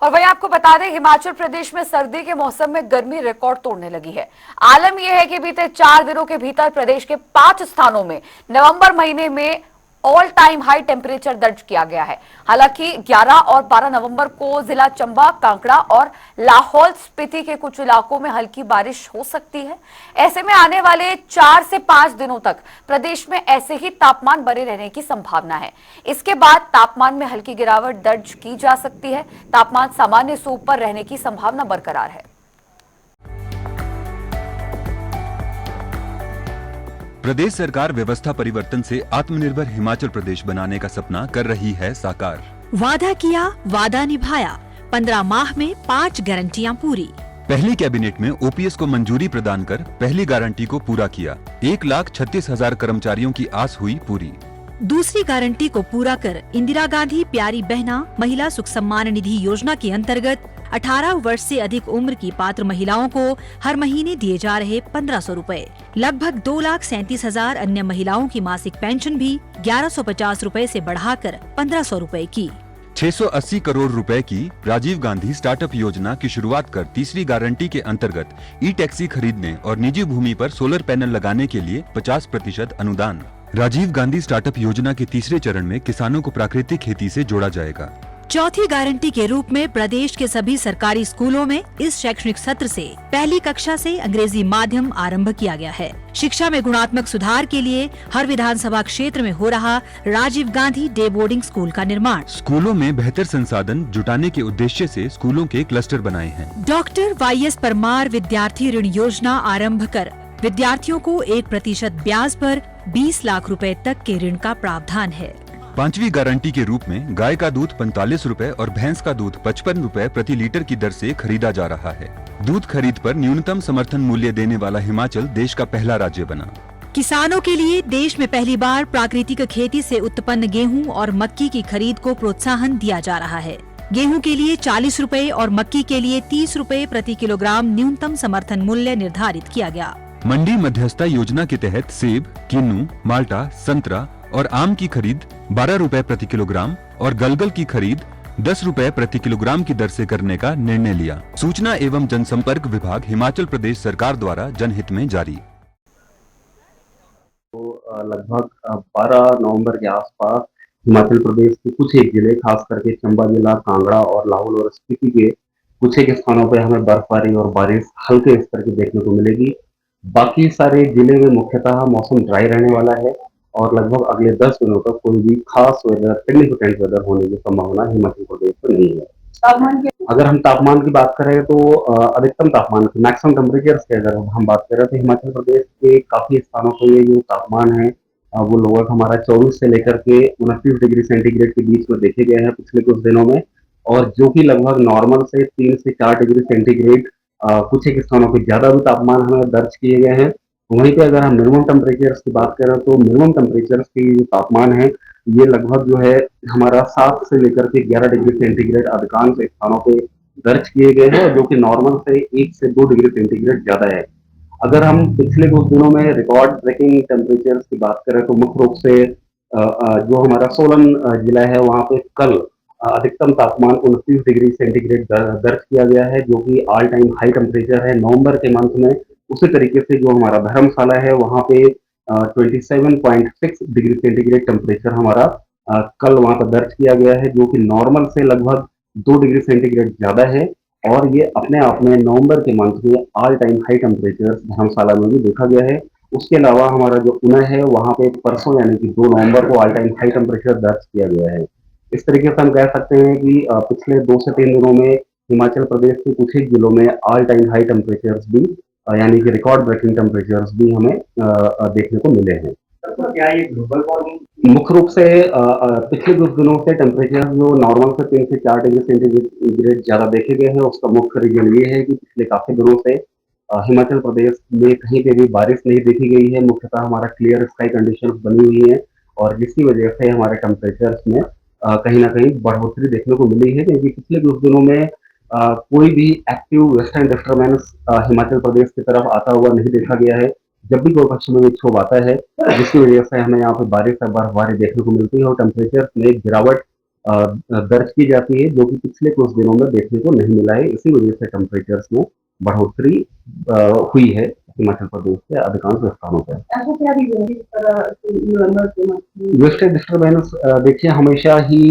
और वहीं आपको बता दें, हिमाचल प्रदेश में सर्दी के मौसम में गर्मी रिकॉर्ड तोड़ने लगी है। आलम यह है कि बीते 4 दिनों के भीतर प्रदेश के 5 स्थानों में नवंबर महीने में ऑल टाइम हाई टेम्परेचर दर्ज किया गया है। हालांकि 11 और 12 नवंबर को जिला चंबा, कांगड़ा और लाहौल स्पीति के कुछ इलाकों में हल्की बारिश हो सकती है। ऐसे में आने वाले 4 से 5 दिनों तक प्रदेश में ऐसे ही तापमान बने रहने की संभावना है। इसके बाद तापमान में हल्की गिरावट दर्ज की जा सकती है। तापमान सामान्य से ऊपर रहने की संभावना बरकरार है। प्रदेश सरकार व्यवस्था परिवर्तन से आत्मनिर्भर हिमाचल प्रदेश बनाने का सपना कर रही है साकार। वादा किया, वादा निभाया। 15 माह में 5 गारंटियां पूरी। पहली कैबिनेट में ओपीएस को मंजूरी प्रदान कर पहली गारंटी को पूरा किया। 1,36,000 कर्मचारियों की आस हुई पूरी। दूसरी गारंटी को पूरा कर इंदिरा गांधी प्यारी बहना महिला सुख सम्मान निधि योजना के अंतर्गत 18 वर्ष से अधिक उम्र की पात्र महिलाओं को हर महीने दिए जा रहे 1,500 रूपए। लगभग 2,37,000 अन्य महिलाओं की मासिक पेंशन भी 1,150 रूपए से बढ़ाकर 1,500 रूपए की। 680 करोड़ रुपए की राजीव गांधी स्टार्टअप योजना की शुरुआत कर तीसरी गारंटी के अंतर्गत ई टैक्सी खरीदने और निजी भूमि पर सोलर पैनल लगाने के लिए 50% अनुदान। राजीव गांधी स्टार्टअप योजना के तीसरे चरण में किसानों को प्राकृतिक खेती से जोड़ा जाएगा। चौथी गारंटी के रूप में प्रदेश के सभी सरकारी स्कूलों में इस शैक्षणिक सत्र से पहली कक्षा से अंग्रेजी माध्यम आरंभ किया गया है। शिक्षा में गुणात्मक सुधार के लिए हर विधानसभा क्षेत्र में हो रहा Rajiv Gandhi day boarding school का निर्माण। स्कूलों में बेहतर संसाधन जुटाने के उद्देश्य से स्कूलों के क्लस्टर बनाए हैं। डॉक्टर YS परमार विद्यार्थी ऋण योजना आरंभ कर विद्यार्थियों को 1% ब्याज पर 20 लाख रुपए तक के ऋण का प्रावधान है। पांचवी गारंटी के रूप में गाय का दूध 45 रुपए और भैंस का दूध 55 रुपए प्रति लीटर की दर से खरीदा जा रहा है। दूध खरीद पर न्यूनतम समर्थन मूल्य देने वाला हिमाचल देश का पहला राज्य बना। किसानों के लिए देश में पहली बार प्राकृतिक खेती से उत्पन्न गेहूं और मक्की की खरीद को प्रोत्साहन दिया जा रहा है। गेहूं के लिए 40 रुपए और मक्की के लिए 30 रुपए प्रति किलोग्राम न्यूनतम समर्थन मूल्य निर्धारित किया गया। मंडी मध्यस्थता योजना के तहत सेब, किन्नू, माल्टा, संतरा और आम की खरीद 12 रुपए प्रति किलोग्राम और गलगल की खरीद 10 रुपए प्रति किलोग्राम की दर से करने का निर्णय लिया। सूचना एवं जनसंपर्क विभाग हिमाचल प्रदेश सरकार द्वारा जनहित में जारी। तो लगभग 12 नवंबर के आसपास हिमाचल प्रदेश के कुछ एक जिले, खास करके चंबा जिला, कांगड़ा और लाहौल और स्पीति के कुछ एक स्थानों पर हमें बर्फबारी और बारिश हल्के स्तर की देखने को मिलेगी। बाकी सारे जिले में मुख्यतः मौसम ड्राई रहने वाला है और लगभग अगले 10 दिनों तक कोई भी खास वेदर, सिग्निफिकेंट वेदर होने की संभावना हिमाचल प्रदेश में नहीं है। अगर हम तापमान की बात करें तो अधिकतम तापमान की, मैक्सिमम टेम्परेचर की अगर हम बात करें तो हिमाचल प्रदेश के काफी स्थानों पर ये जो तापमान है वो लोअर हमारा 24 से लेकर के 29 डिग्री सेंटीग्रेड के बीच में देखे गए हैं पिछले कुछ दिनों में, और जो कि लगभग नॉर्मल से 3 से 4 डिग्री सेंटीग्रेड कुछ एक स्थानों पे ज्यादा भी तापमान हमें दर्ज किए गए हैं। वहीं पे अगर हम मिनिमम टेम्परेचर्स की बात करें तो मिनिमम टेम्परेचर्स की जो तापमान है ये लगभग जो है हमारा 7 से लेकर के 11 डिग्री सेंटीग्रेड अधिकांश स्थानों पे दर्ज किए गए हैं, जो कि नॉर्मल से 1 से 2 डिग्री सेंटीग्रेड ज्यादा है। अगर हम पिछले कुछ दिनों में रिकॉर्ड ब्रेकिंग टेम्परेचर्स की बात करें तो मुख्य रूप से जो हमारा सोलन जिला है वहाँ पे कल अधिकतम तापमान 29 डिग्री सेंटीग्रेड दर्ज किया गया है, जो कि ऑल टाइम हाई टेम्परेचर है नवंबर के मंथ में। उसी तरीके से जो हमारा धर्मशाला है वहाँ पे 27.6 डिग्री सेंटीग्रेड टेम्परेचर हमारा कल वहाँ पर दर्ज किया गया है, जो कि नॉर्मल से लगभग 2 डिग्री सेंटीग्रेड ज्यादा है। और ये अपने आप में नवंबर के मंथ में ऑल टाइम हाई टेम्परेचर धर्मशाला में भी देखा गया है। उसके अलावा हमारा जो ऊना है वहाँ पे परसों यानी कि 2 नवंबर को ऑल टाइम हाई टेम्परेचर दर्ज किया गया है। इस तरीके से हम कह सकते हैं कि पिछले 2 से 3 दिनों में हिमाचल प्रदेश के कुछ ही जिलों में ऑल टाइम हाई टेम्परेचर्स भी यानी कि रिकॉर्ड ब्रेकिंग टेम्परेचर्स भी हमें देखने को मिले हैं। तो क्या ये ग्लोबल वार्मिंग मुख्य रूप से पिछले कुछ दिनों से टेम्परेचर जो नॉर्मल से 3 से 4 डिग्री सेंटीग्रेड ज्यादा देखे गए हैं, उसका मुख्य रीजन ये है कि पिछले काफी दिनों से हिमाचल प्रदेश में कहीं पे भी बारिश नहीं देखी गई है। मुख्यतः हमारा क्लियर स्काई कंडीशंस बनी हुई है और जिसकी वजह से हमारे टेम्परेचर्स में कहीं ना कहीं बढ़ोतरी देखने को मिली है, क्योंकि पिछले कुछ दिनों में कोई भी active western disturbance Himachal Pradesh की तरफ आता हुआ नहीं देखा गया है। जब भी कोई पश्चिमी विक्षोभ आता है जिसकी वजह से हमें यहाँ पे बारिश और बर्फबारी देखने को मिलती है और टेम्परेचर में गिरावट दर्ज की जाती है, जो कि पिछले कुछ दिनों में देखने को नहीं मिला है। इसी वजह से टेम्परेचर्स में बढ़ोतरी हुई है हिमाचल प्रदेश के अधिकांश स्थानों पर। ऐसा क्या रीजन है इस तरह से नवंबर के मध्य वेस्टर्न डिस्टर्बेंस देखिए हमेशा ही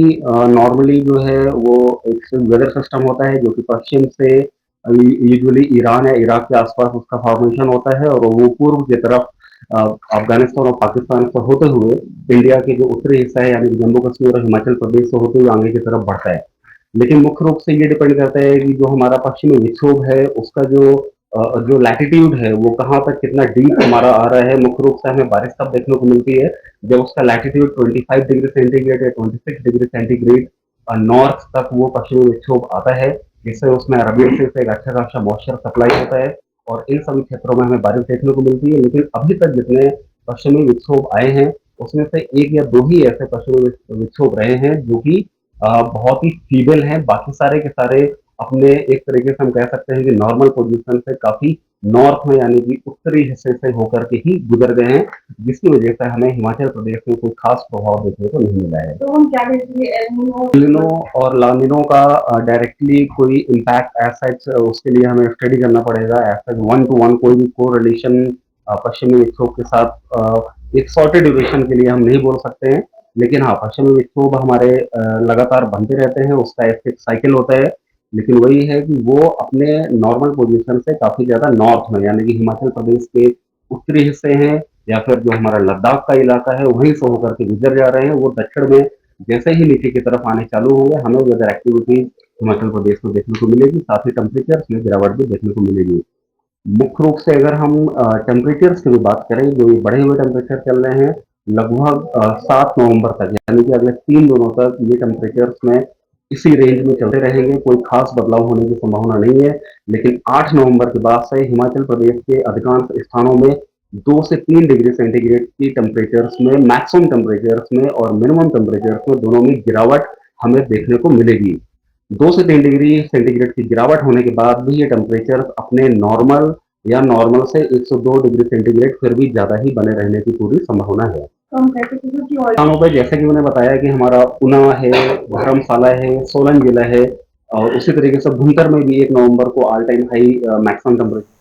नॉर्मली जो है वो एक वेदर सिस्टम होता है जो कि पश्चिम से यूजुअली ईरान या इराक के आसपास उसका फॉर्मेशन होता है और वो पूर्व की तरफ अफगानिस्तान और पाकिस्तान से होते हुए इंडिया के जो उत्तरी हिस्सा है यानी जम्मू कश्मीर और हिमाचल प्रदेश से होते हुए आगे की तरफ बढ़ता है। लेकिन मुख्य रूप से ये डिपेंड करता है कि जो हमारा पश्चिमी विक्षोभ है उसका जो लैटिट्यूड है वो कहाँ तक कितना डीप हमारा आ रहा है। मुख्य रूप से हमें बारिश तब देखने को मिलती है जब उसका लैटिट्यूड 25 डिग्री सेंटीग्रेड या 26 डिग्री सेंटीग्रेड नॉर्थ तक वो पश्चिमी विक्षोभ आता है, जिससे उसमें अरबियन सी से एक अच्छा खासा मॉइस्चर सप्लाई होता है और इन सभी क्षेत्रों में हमें बारिश देखने को मिलती है। लेकिन अभी तक जितने पश्चिमी विक्षोभ आए हैं उसमें से एक या दो ही ऐसे पश्चिमी विक्षोभ रहे हैं जो कि बहुत ही फीबल हैं। बाकी सारे के सारे अपने एक तरीके से हम कह सकते हैं कि नॉर्मल पोजीशन से काफी नॉर्थ में यानी कि उत्तरी हिस्से से होकर के ही गुजर गए हैं, जिसकी वजह से हमें हिमाचल प्रदेश में कोई खास प्रभाव देखने को नहीं मिला है। तो हम क्या कहते हैं एलिनो और लानिनो का डायरेक्टली कोई इम्पैक्ट एज सच उसके लिए हमें स्टडी करना पड़ेगा। एज सच 1 to 1 कोई भी कोरिलेशन पश्चिमी विक्षोभ के साथ एक शॉर्टेड ड्यूरेशन के लिए हम नहीं बोल सकते हैं। लेकिन हाँ, पश्चिमी विक्षोभ हमारे लगातार बनते रहते हैं, उसका एक फिक्स साइकिल होता है। लेकिन वही है कि वो अपने नॉर्मल पोजीशन से काफी ज्यादा नॉर्थ में यानी कि हिमाचल प्रदेश के उत्तरी हिस्से हैं या फिर जो हमारा लद्दाख का इलाका है वहीं से होकर के गुजर जा रहे हैं। वो दक्षिण में जैसे ही नीचे की तरफ आने चालू होंगे हमें वेदर एक्टिविटीज हिमाचल प्रदेश में देखने को मिलेगी, साथ ही टेम्परेचर में गिरावट भी देखने को मिलेगी। मुख्य रूप से अगर हम टेम्परेचर्स की भी बात करें, जो ये बढ़े हुए टेम्परेचर चल रहे हैं लगभग 7 नवंबर तक यानी कि अगले 3 दिनों तक ये टेम्परेचर्स में इसी रेंज में चलते रहेंगे, कोई खास बदलाव होने की संभावना नहीं है। लेकिन 8 नवंबर के बाद से हिमाचल प्रदेश के अधिकांश स्थानों में 2 से 3 डिग्री सेंटीग्रेड की टेम्परेचर्स में मैक्सिमम टेम्परेचर्स में और मिनिमम टेम्परेचर्स में दोनों में गिरावट हमें देखने को मिलेगी। 2 से 3 डिग्री सेंटीग्रेड की गिरावट होने के बाद भी ये टेम्परेचर अपने नॉर्मल या नॉर्मल से 102 डिग्री सेंटीग्रेड फिर भी ज्यादा ही बने रहने की पूरी संभावना है। तो हम कह सकते हैं कि स्थानों पर जैसे कि मैंने बताया कि हमारा ऊना है, धर्मशाला है, सोलन जिला है और उसी तरीके से भुंतर में भी 1 नवंबर को all time high maximum temperature